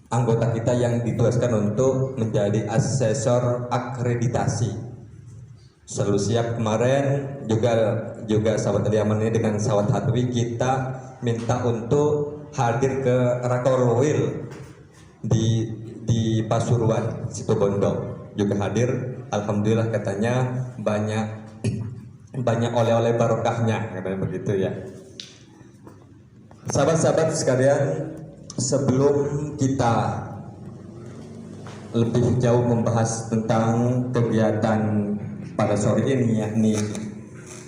anggota kita yang ditugaskan untuk menjadi asesor akreditasi. Selalu siap. Kemarin juga sahabat Aliaman ini dengan sahabat Hatwi kita minta untuk hadir ke Rakorwil di Pasuruan Situbondo, juga hadir. Alhamdulillah katanya banyak oleh-oleh barokahnya, katanya begitu ya. Sahabat-sahabat sekalian, sebelum kita lebih jauh membahas tentang kegiatan pada sore ini, yakni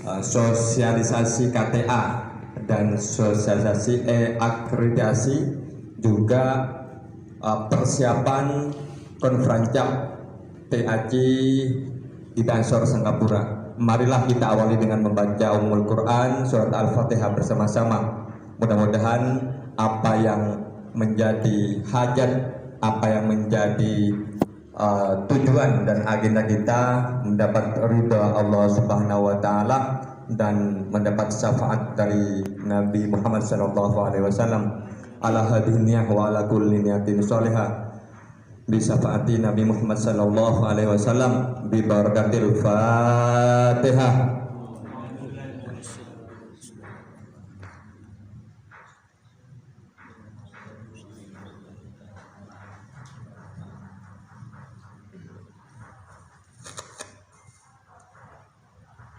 sosialisasi KTA dan sosialisasi akreditasi, juga persiapan konferanscap PAC di Ansor Singapura. Marilah kita awali dengan membaca Ummul Quran surat Al-Fatihah bersama-sama. Mudah-mudahan apa yang menjadi hajat, apa yang menjadi tujuan dan agenda kita mendapat ridha Allah Subhanahu wa taala dan mendapat syafaat dari Nabi Muhammad sallallahu alaihi wasallam ala hadiniyah wa ala kulli niyatin shalihah bi syafaati Nabi Muhammad sallallahu alaihi wasallam bi barakatil Fatihah.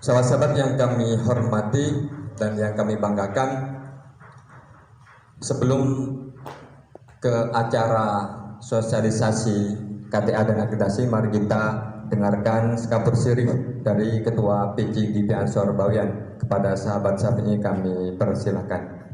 Sahabat-sahabat yang kami hormati dan yang kami banggakan, sebelum ke acara sosialisasi KTA dan akreditasi, mari kita dengarkan sekabur sirih dari Ketua PJ GP Ansor Bawean. Kepada sahabat-sahabat ini kami persilahkan.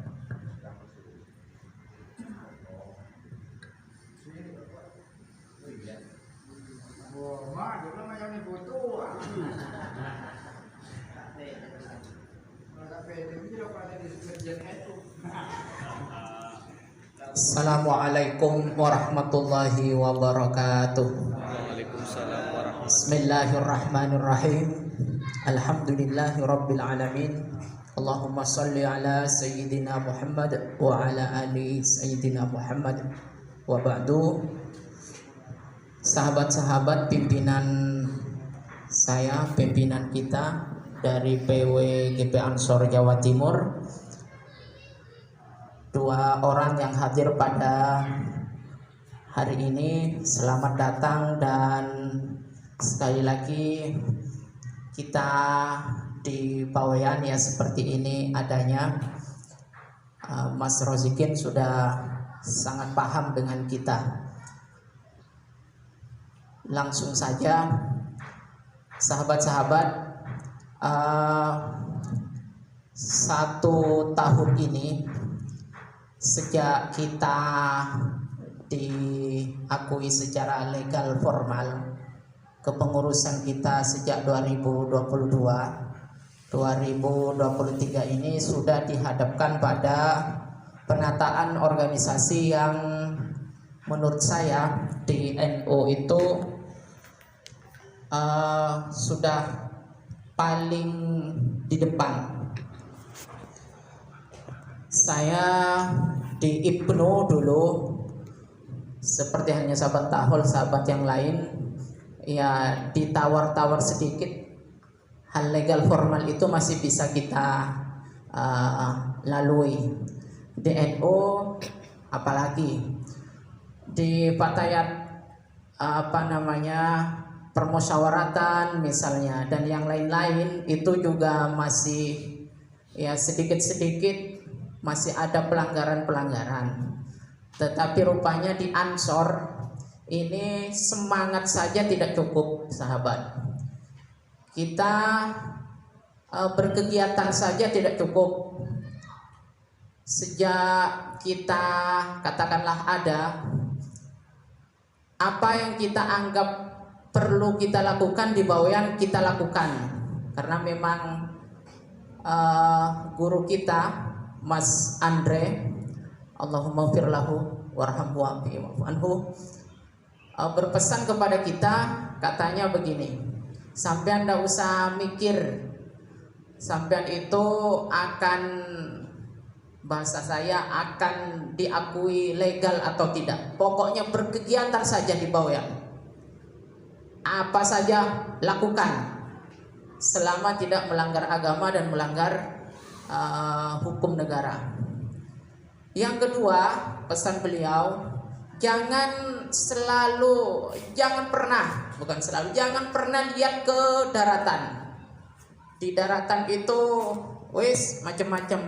Assalamualaikum warahmatullahi wabarakatuh. Waalaikumsalam warahmatullahi. Bismillahirrahmanirrahim. Alhamdulillahi rabbil alamin. Allahumma salli ala sayyidina Muhammad wa ala ali sayyidina Muhammad. Wa ba'du. Sahabat-sahabat pimpinan saya, pimpinan kita dari PW GP Ansor Jawa Timur, dua orang yang hadir pada hari ini, selamat datang. Dan sekali lagi kita di Bawean ya seperti ini adanya. Mas Rozikin sudah sangat paham dengan kita. Langsung saja sahabat-sahabat, 1 tahun ini sejak kita diakui secara legal formal, kepengurusan kita sejak 2023 ini sudah dihadapkan pada penataan organisasi yang menurut saya di NU itu sudah paling di depan. Saya di Ibnu dulu, seperti hanya sahabat Tahol, sahabat yang lain, ya ditawar-tawar sedikit. Hal legal formal itu masih bisa kita lalui. Di NU apalagi di Fatayat permusyawaratan misalnya dan yang lain-lain itu juga masih ya sedikit-sedikit masih ada pelanggaran-pelanggaran. Tetapi rupanya di Ansor ini semangat saja tidak cukup, sahabat. Kita berkegiatan saja tidak cukup. Sejak kita katakanlah ada apa yang kita anggap perlu kita lakukan di Bawean, kita lakukan. Karena memang guru kita Mas Andre, Allahumma firlahu warhamhu wa'afu anhu, berpesan kepada kita, katanya begini, sampean ndak usah mikir, sampean itu akan bahasa saya akan diakui legal atau tidak. Pokoknya berkegiatan saja di Bawean. Apa saja lakukan selama tidak melanggar agama dan melanggar hukum negara. Yang kedua, pesan beliau, jangan pernah lihat ke daratan. Di daratan itu macam-macam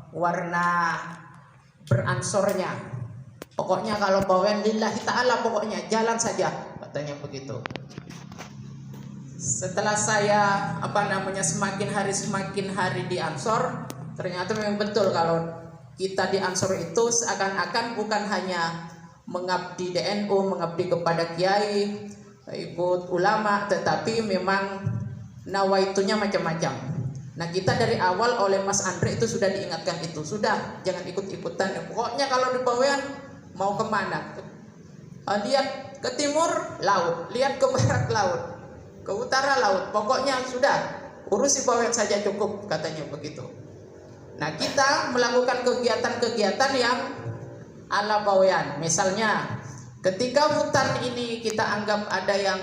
warna beransornya. Pokoknya kalau Bawean lillahi ta'ala, pokoknya jalan saja, katanya begitu. Setelah saya semakin hari di Ansor, ternyata memang betul kalau kita di Ansor itu seakan-akan bukan hanya mengabdi di NU, mengabdi kepada kiai, ikut ulama, tetapi memang nawaitunya macam-macam. Nah, kita dari awal oleh Mas Andre itu sudah diingatkan itu, sudah jangan ikut-ikutan. Pokoknya kalau di Bawean mau kemana? Lihat ke timur laut, lihat ke barat laut, ke utara laut. Pokoknya sudah urusi Bawean saja cukup, katanya begitu. Nah, kita melakukan kegiatan-kegiatan yang ala Bawean. Misalnya, ketika hutan ini kita anggap ada yang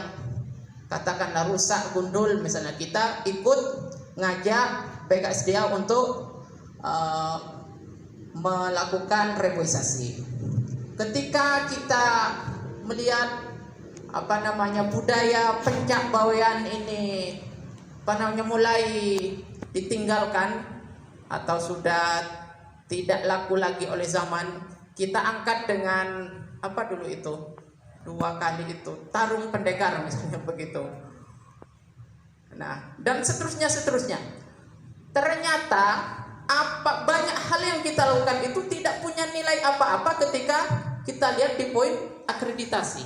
katakanlah rusak, gundul, misalnya kita ikut ngajak BKSDA untuk melakukan reboisasi. Ketika kita melihat budaya pencak Bawean ini mulai ditinggalkan atau sudah tidak laku lagi oleh zaman, kita angkat dengan dua kali itu tarung pendekar misalnya begitu. Nah, dan seterusnya. Ternyata banyak hal yang kita lakukan itu tidak punya nilai apa-apa ketika kita lihat di poin akreditasi.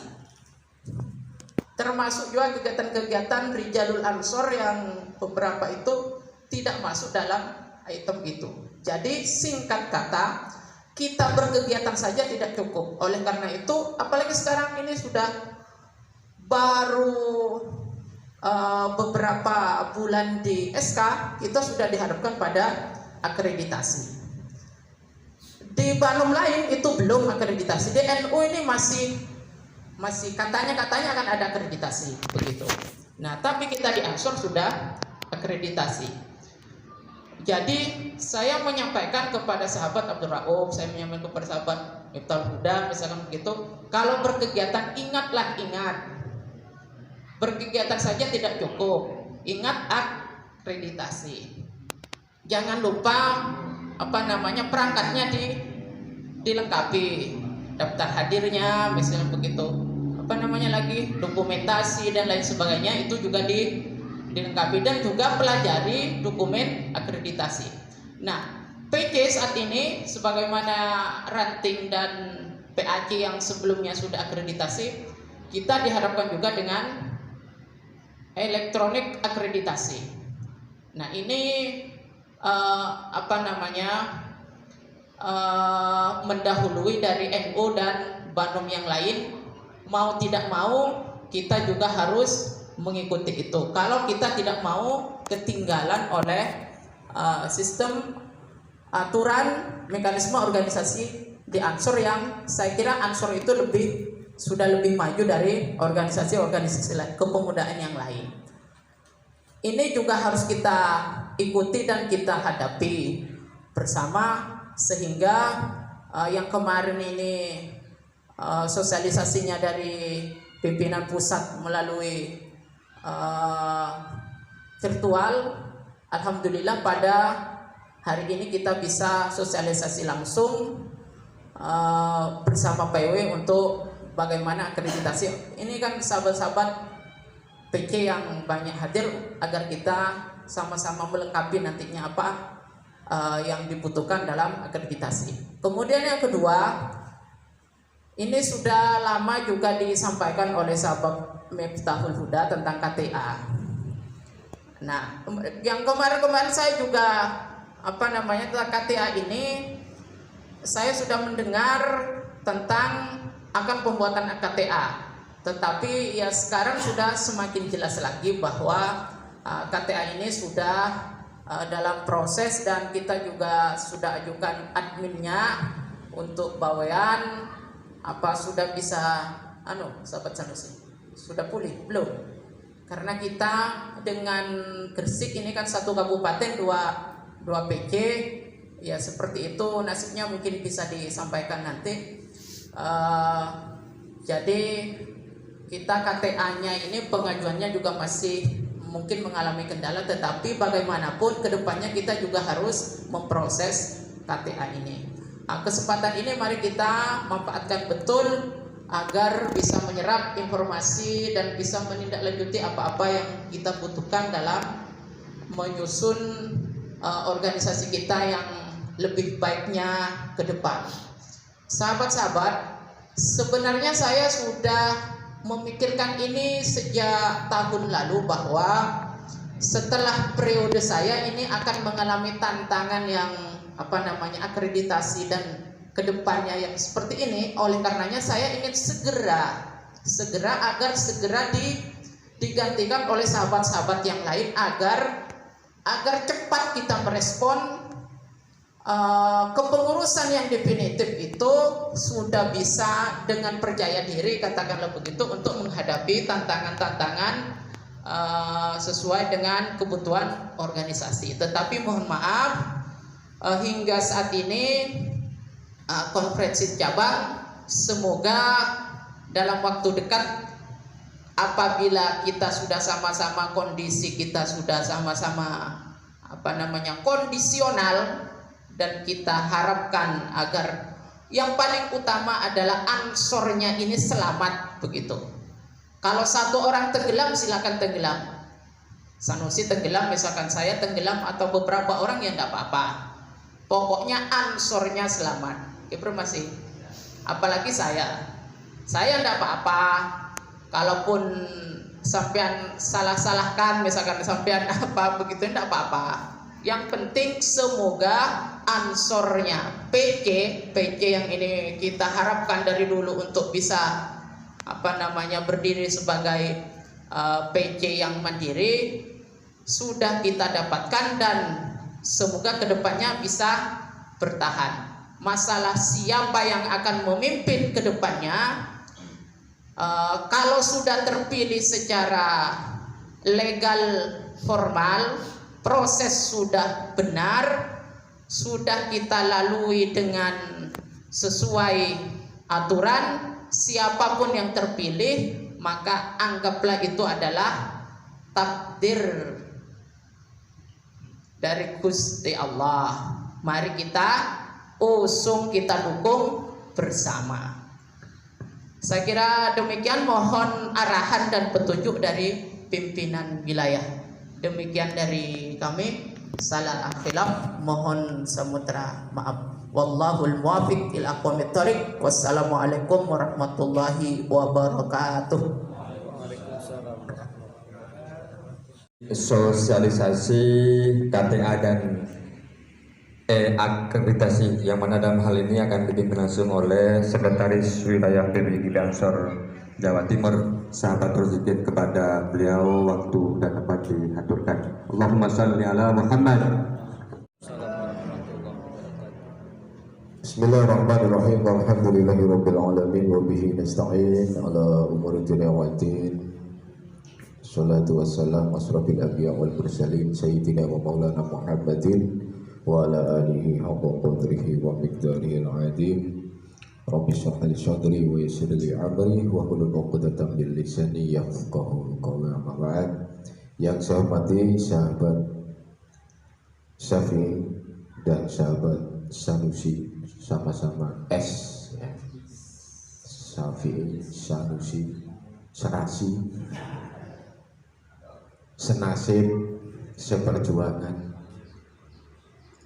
Termasuk juga kegiatan-kegiatan Rijalul Ansor yang beberapa itu tidak masuk dalam item itu. Jadi singkat kata, kita berkegiatan saja tidak cukup. Oleh karena itu, apalagi sekarang ini sudah baru beberapa bulan di SK, kita sudah diharapkan pada akreditasi. Di Banum lain itu belum akreditasi. Di NU ini masih katanya akan ada akreditasi begitu. Nah, tapi kita di Ansor sudah akreditasi. Jadi saya menyampaikan kepada sahabat Abdul Rauf, saya menyampaikan kepada sahabat Miftahul Huda, misalkan begitu, kalau berkegiatan ingat. Berkegiatan saja tidak cukup, ingat akreditasi. Jangan lupa perangkatnya dilengkapi, daftar hadirnya misalnya begitu, dokumentasi dan lain sebagainya itu juga dilengkapi, dan juga pelajari dokumen akreditasi. Nah, PC saat ini sebagaimana ranting dan PAC yang sebelumnya sudah akreditasi, kita diharapkan juga dengan elektronik akreditasi. Nah, ini mendahului dari NU dan Banum yang lain. Mau tidak mau kita juga harus mengikuti itu. Kalau kita tidak mau ketinggalan oleh sistem aturan mekanisme organisasi di Ansor, yang saya kira Ansor itu sudah lebih maju dari organisasi-organisasi kepemudaan yang lain. Ini juga harus kita ikuti dan kita hadapi bersama, sehingga yang kemarin ini sosialisasinya dari pimpinan pusat melalui virtual, alhamdulillah pada hari ini kita bisa sosialisasi langsung bersama PW untuk bagaimana akreditasi. Ini kan sahabat-sahabat PC yang banyak hadir, agar kita sama-sama melengkapi nantinya apa yang dibutuhkan dalam akreditasi. Kemudian yang kedua, ini sudah lama juga disampaikan oleh sahabat Miftahul Huda tentang KTA. Nah, yang kemarin-kemarin saya juga tentang KTA ini, saya sudah mendengar tentang akan pembuatan KTA. Tetapi ya sekarang sudah semakin jelas lagi bahwa KTA ini sudah dalam proses, dan kita juga sudah ajukan adminnya untuk bawean. Apa sudah bisa sahabat Sanusi? Sudah pulih belum? Karena kita dengan Gresik ini kan satu kabupaten dua PJ, ya seperti itu nasibnya, mungkin bisa disampaikan nanti. Jadi kita KTA-nya ini pengajuannya juga masih mungkin mengalami kendala, tetapi bagaimanapun kedepannya kita juga harus memproses KTA ini. Kesempatan ini mari kita manfaatkan betul agar bisa menyerap informasi dan bisa menindaklanjuti apa-apa yang kita butuhkan dalam menyusun organisasi kita yang lebih baiknya ke depan. Sahabat-sahabat, sebenarnya saya sudah memikirkan ini sejak tahun lalu bahwa setelah periode saya ini akan mengalami tantangan yang akreditasi dan kedepannya yang seperti ini. Oleh karenanya saya ingin segera agar digantikan oleh sahabat-sahabat yang lain agar cepat kita merespon kepengurusan yang definitif itu sudah bisa dengan percaya diri, katakanlah begitu, untuk menghadapi tantangan-tantangan sesuai dengan kebutuhan organisasi. Tetapi mohon maaf, hingga saat ini konferensi cabang semoga dalam waktu dekat, apabila kita sudah sama-sama kondisi kita sudah sama-sama kondisional, dan kita harapkan agar yang paling utama adalah ansornya ini selamat begitu. Kalau satu orang tenggelam silakan tenggelam, Sanusi tenggelam, misalkan saya tenggelam, atau beberapa orang, ya tidak apa-apa. Pokoknya ansornya selamat. Informasi. Apalagi saya tidak apa-apa. Kalaupun sampean salah-salahkan, misalkan sampean begitu, tidak apa-apa. Yang penting semoga ansornya PJ yang ini kita harapkan dari dulu untuk bisa berdiri sebagai PJ yang mandiri sudah kita dapatkan, dan semoga kedepannya bisa bertahan. Masalah siapa yang akan memimpin kedepannya, kalau sudah terpilih secara legal formal, proses sudah benar, sudah kita lalui dengan sesuai aturan, siapapun yang terpilih, maka anggaplah itu adalah takdir dari Gusti Allah. Mari kita usung, kita dukung bersama. Saya kira demikian, mohon arahan dan petunjuk dari pimpinan wilayah. Demikian dari kami. Salah khilaf, mohon samudra maaf. Wallahul muwaffiq ila aqwamit thoriq. Wassalamualaikum warahmatullahi wabarakatuh. Sosialisasi KTA dan akreditasi yang mana dalam hal ini akan dipimpin langsung oleh Sekretaris Wilayah PBI Ansor Jawa Timur, sahabat Ruzikin. Kepada beliau waktu dan tempat diaturkan. Allahumma shalli ala Muhammad. Bismillahirrahmanirrahim. Alhamdulillahirabbil alamin wa bihi nasta'in ala umuri dunya waddin. Salatu wassalam asrafil anbiya wal mursalin sayyidina wa maulana Muhammadin wa ala alihi haqqa qadrihi wa miqdarihi al-'azim. Rabbi shrah li sadri wa yassir li amri wa hlul 'uqdatam min lisani yafqahu qawli. Amma ba'd. Yang saya hormati sahabat Syafi'i dan sahabat Sanusi, sama-sama S ya. Syafi'i, Sanusi, serasi, senasib, seperjuangan.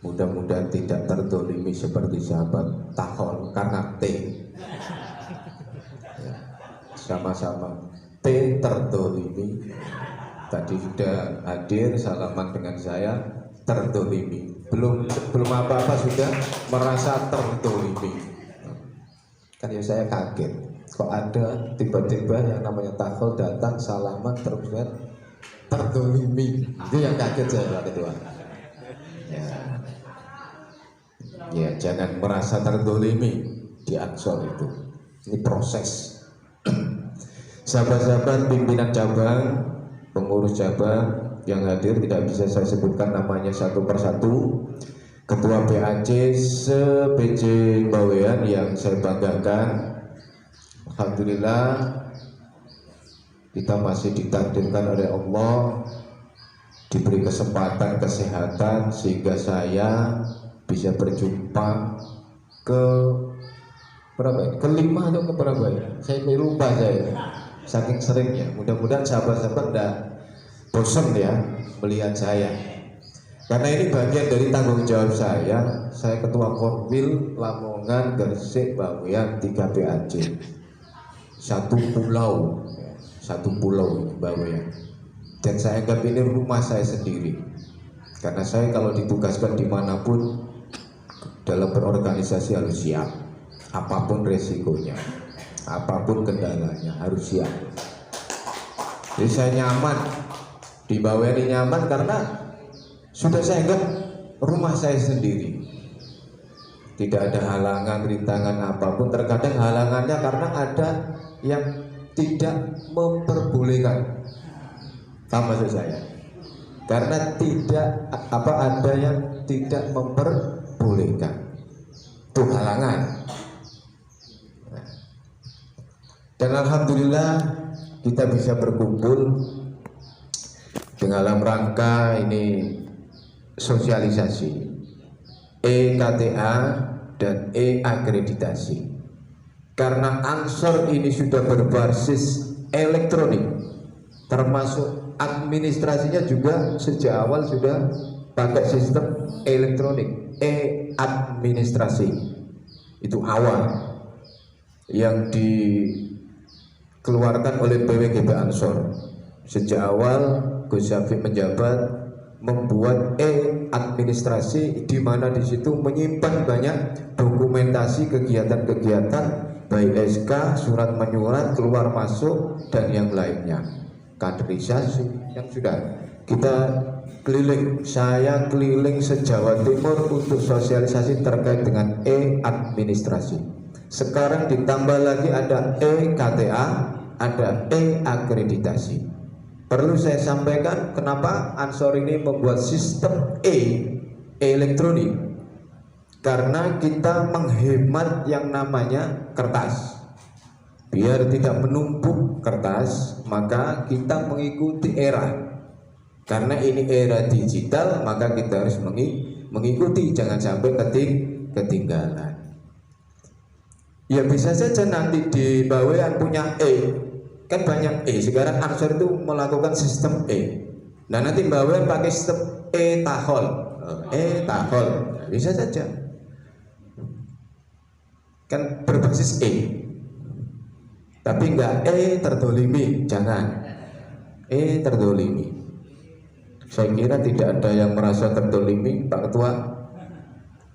Mudah-mudahan tidak terdolimi seperti sahabat Tahol karena T ya, sama-sama T terdolimi. Tadi sudah hadir salaman dengan saya, terdolimi. Belum apa-apa sudah merasa terdolimi. Kan ya saya kaget, kok ada tiba-tiba yang namanya Tahol datang salaman terus terdolimi. Itu yang kaget saya, Pak Ketua. Ya, jangan merasa terdolimi di Ansor itu. Ini proses. Sahabat-sahabat pimpinan cabang, pengurus cabang yang hadir tidak bisa saya sebutkan namanya satu persatu. Ketua PAC se-PJ Bawean yang saya banggakan, alhamdulillah kita masih ditakdirkan oleh Allah diberi kesempatan kesehatan sehingga saya bisa berjumpa ke berapa ini? Kelima atau ke berapa ya? Saya lupa saya. Saking seringnya. Mudah-mudahan sahabat-sahabat tidak bosan ya melihat saya. Karena ini bagian dari tanggung jawab saya. Saya ketua Korwil Lamongan Gresik Bawean 3 PAC. Satu pulau Bawean. Dan saya anggap ini rumah saya sendiri. Karena saya kalau ditugaskan dimanapun dalam berorganisasi harus siap, apapun resikonya, apapun kendalanya harus siap. Jadi saya nyaman di Bawean ini, nyaman karena sudah saya anggap rumah saya sendiri. Tidak ada halangan, rintangan apapun. Terkadang halangannya karena ada yang tidak memperbolehkan. Paham maksud saya? Karena ada yang tidak memperbolehkan, itu halangan. Dan alhamdulillah kita bisa berkumpul dalam rangka ini sosialisasi EKTA dan E-akreditasi. Karena Ansor ini sudah berbasis elektronik, termasuk administrasinya juga sejak awal sudah pakai sistem elektronik, e-administrasi. Itu awal yang dikeluarkan oleh PWGB Ansor. Sejak awal Gus Syafiq menjabat membuat e-administrasi, di mana di situ menyimpan banyak dokumentasi kegiatan-kegiatan baik SK, surat menyurat, keluar masuk dan yang lainnya. Kaderisasi yang sudah kita keliling, saya keliling se-Jawa Timur untuk sosialisasi terkait dengan e-administrasi. Sekarang ditambah lagi ada e-KTA, ada e-akreditasi. Perlu saya sampaikan kenapa Ansor ini membuat sistem elektronik, karena kita menghemat yang namanya kertas. Biar tidak menumpuk kertas, maka kita mengikuti era. Karena ini era digital, maka kita harus mengikuti, jangan sampai ketinggalan. Ya bisa saja nanti di Bawean punya kan banyak sekarang Ansor itu melakukan sistem Nah nanti Bawean pakai sistem tahol, bisa saja. Kan berbasis tapi enggak terdolimi, jangan terdolimi. Saya kira tidak ada yang merasa terdolimi, Pak Ketua,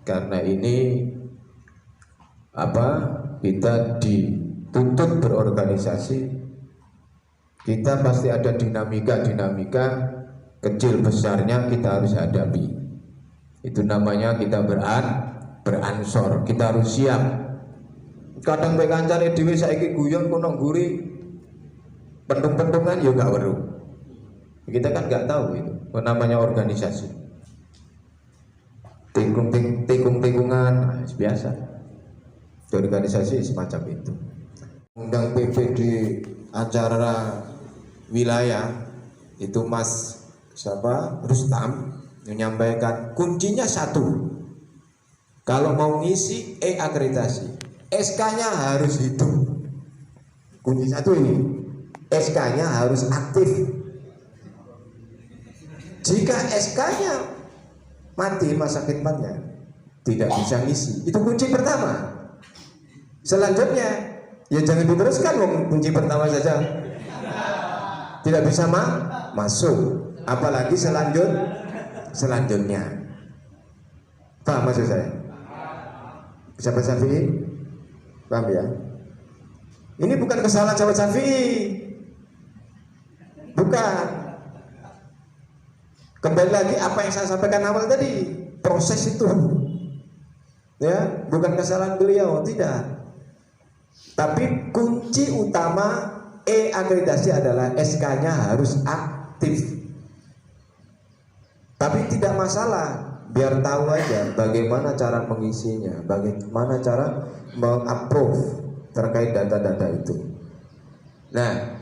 karena ini kita dituntut berorganisasi, kita pasti ada dinamika kecil besarnya kita harus hadapi. Itu namanya kita beransor, kita harus siap. Kadang bae kancane dhewe saiki guyon kono ngguri pentung-pentungan ya gak weruh. Kita kan nggak tahu itu namanya organisasi. Tikung-tikungan biasa. Organisasi semacam itu. Undang PP di acara wilayah itu Mas Rustam menyampaikan kuncinya satu. Kalau mau ngisi akreditasi, SK-nya harus hidup. Kunci satu ini, SK-nya harus aktif. Jika SK-nya mati masa khidmatnya, tidak bisa ngisi. Itu kunci pertama. Selanjutnya, ya jangan diteruskan kunci pertama saja. Tidak bisa masuk. Apalagi selanjutnya. Paham maksud saya? Sahabat Syafi'i? Paham ya? Ini bukan kesalahan sahabat Syafi'i. Bukan. Kembali lagi apa yang saya sampaikan awal tadi. proses itu, ya, bukan kesalahan beliau, tidak. Tapi kunci utama akreditasi adalah SK-nya harus aktif. Tapi tidak masalah, biar tahu aja bagaimana cara mengisinya, bagaimana cara mengapprove terkait data-data itu. Nah,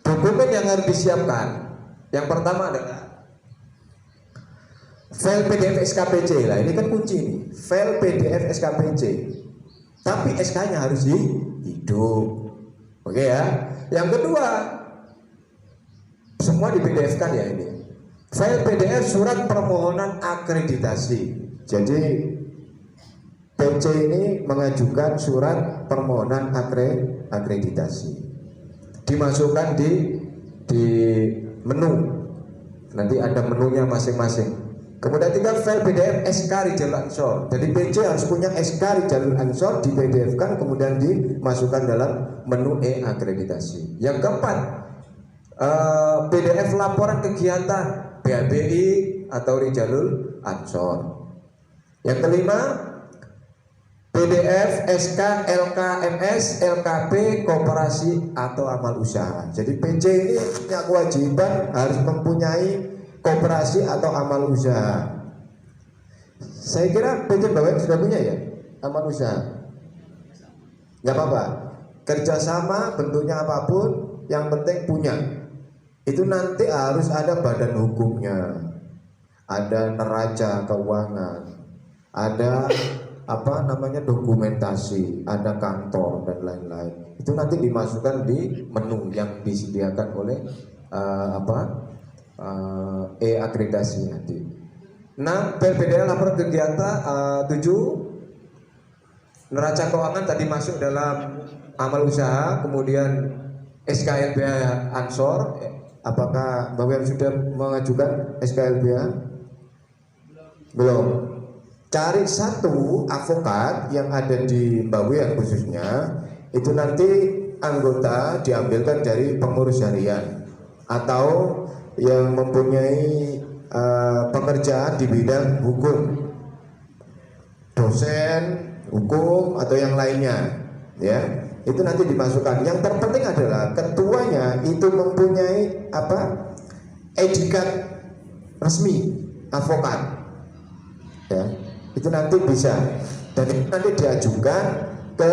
dokumen yang harus disiapkan, yang pertama adalah file PDF SKPC. Lah ini kan kunci nih, file PDF SKPC. Tapi SK-nya harus hidup. Oke ya. Yang kedua, semua di PDF-kan ya ini. File PDF surat permohonan akreditasi. Jadi PC ini mengajukan surat permohonan akreditasi. Dimasukkan di menu. Nanti ada menunya masing-masing. Kemudian tinggal file PDF SK Rijal Ansor. Jadi PC harus punya SK Rijal Ansor, di PDF kan kemudian dimasukkan dalam menu akreditasi. Yang keempat, PDF laporan kegiatan BABI atau Rijalul Ansor. Yang kelima, PDF SK LKMS LKP koperasi atau amal usaha. Jadi PC ini punya kewajiban harus mempunyai koperasi atau amal usaha. Saya kira PC Bawen sudah punya ya amal usaha. Nggak apa-apa, kerjasama bentuknya apapun, yang penting punya. Itu nanti harus ada badan hukumnya, ada neraca keuangan, ada dokumentasi, ada kantor dan lain-lain. Itu nanti dimasukkan di menu yang disediakan oleh akreditasi nanti. 6. PPDL laporan kegiatan. 7. Neraca keuangan tadi masuk dalam amal usaha. Kemudian SKLBH Ansor. Apakah Bapak sudah mengajukan SKLBH? Belum. Cari satu advokat yang ada di Bawean khususnya. Itu nanti anggota diambilkan dari pengurus harian atau yang mempunyai pekerjaan di bidang hukum, dosen hukum atau yang lainnya, ya, itu nanti dimasukkan. Yang terpenting adalah ketuanya itu mempunyai etikat resmi advokat, ya, itu nanti bisa, dan itu nanti diajukan ke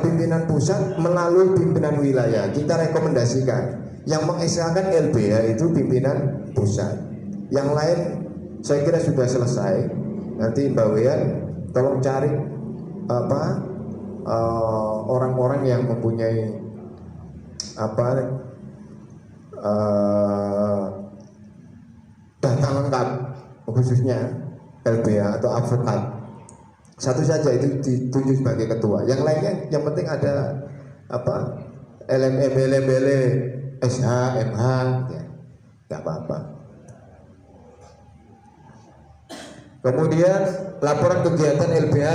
pimpinan pusat melalui pimpinan wilayah. Kita rekomendasikan. Yang mengesahkan LBH itu pimpinan pusat. Yang lain saya kira sudah selesai. Nanti Mbak Wian tolong cari orang-orang yang mempunyai data lengkap khususnya LBH atau advokat. Satu saja itu ditunjuk sebagai ketua. Yang lainnya yang penting ada LMM, LML, SH, MH, ya, nggak apa-apa. Kemudian laporan kegiatan LBH,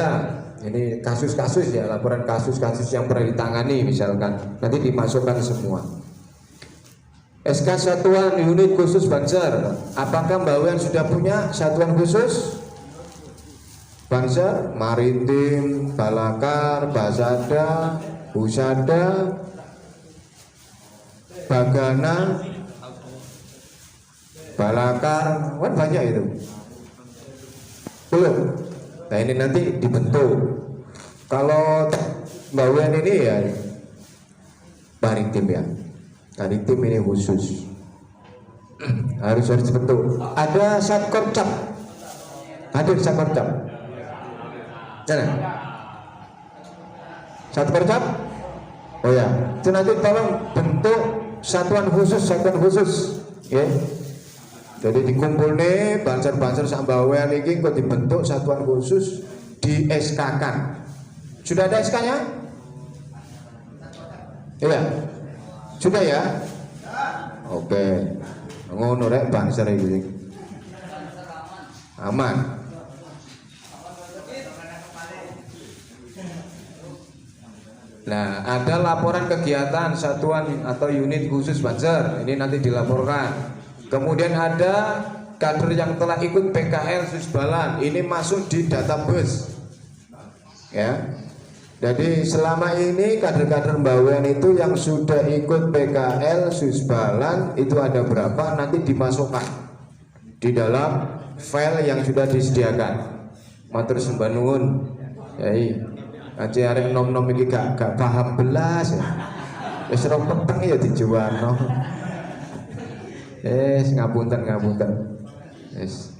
ini kasus-kasus ya, laporan kasus-kasus yang pernah ditangani misalkan, nanti dimasukkan semua. SK satuan unit khusus Banser, apakah Mbak Wian sudah punya satuan khusus Banser? Maritim, Balakar, Basada, Husada, Bagana, Balakar, kan banyak itu. Belum. Nah ini nanti dibentuk. Kalau Mbak Wian ini ya maritim ya, maritim ini khusus harus dibentuk. Ada satkorcap, hadir satkorcap. Jangan. Satkorcap. Oh ya, itu nanti tolong bentuk satuan khusus, ya. Jadi dikumpul nih banser-banser sampai Bawean ini kok dibentuk satuan khusus, di SK-kan. Sudah ada SK-nya? Iya. Sudah ya? Oke. Ngono rek banser iki. Aman. Nah, ada laporan kegiatan satuan atau unit khusus Banser. Ini nanti dilaporkan. Kemudian ada kader yang telah ikut PKL Susbalan ini masuk di database. Ya. Jadi selama ini kader-kader Bawean itu yang sudah ikut PKL Susbalan itu ada berapa, nanti dimasukkan di dalam file yang sudah disediakan. Matur sembah nuwun. Yai, aja arek nom-nom iki gak paham belas ya. Wis rong peteng ya dijuwarno. Ngapunten. Yes.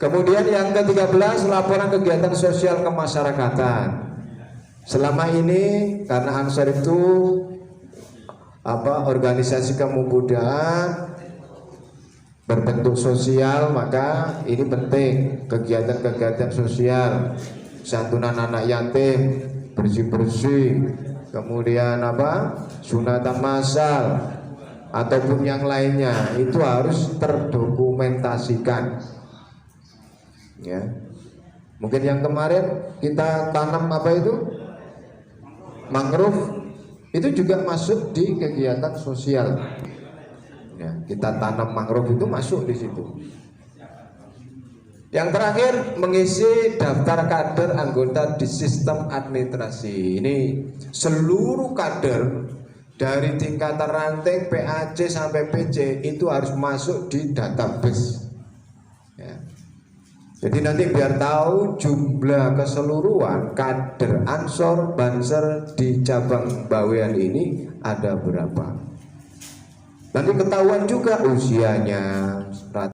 Kemudian yang ke-13, laporan kegiatan sosial kemasyarakatan. Selama ini karena Ansor itu organisasi kemudaan berbentuk sosial, maka ini penting kegiatan-kegiatan sosial, santunan anak yatim, bersih-bersih, kemudian sunatan massal ataupun yang lainnya itu harus terdokumentasikan. Ya, mungkin yang kemarin kita tanam mangrove itu juga masuk di kegiatan sosial. Ya, kita tanam mangrove itu masuk di situ. Yang terakhir, mengisi daftar kader anggota di sistem administrasi. Ini seluruh kader dari tingkatan ranting PAC sampai PC itu harus masuk di database. Ya. Jadi nanti biar tahu jumlah keseluruhan kader Ansor Banser di cabang Bawean ini ada berapa. Nanti ketahuan juga usianya,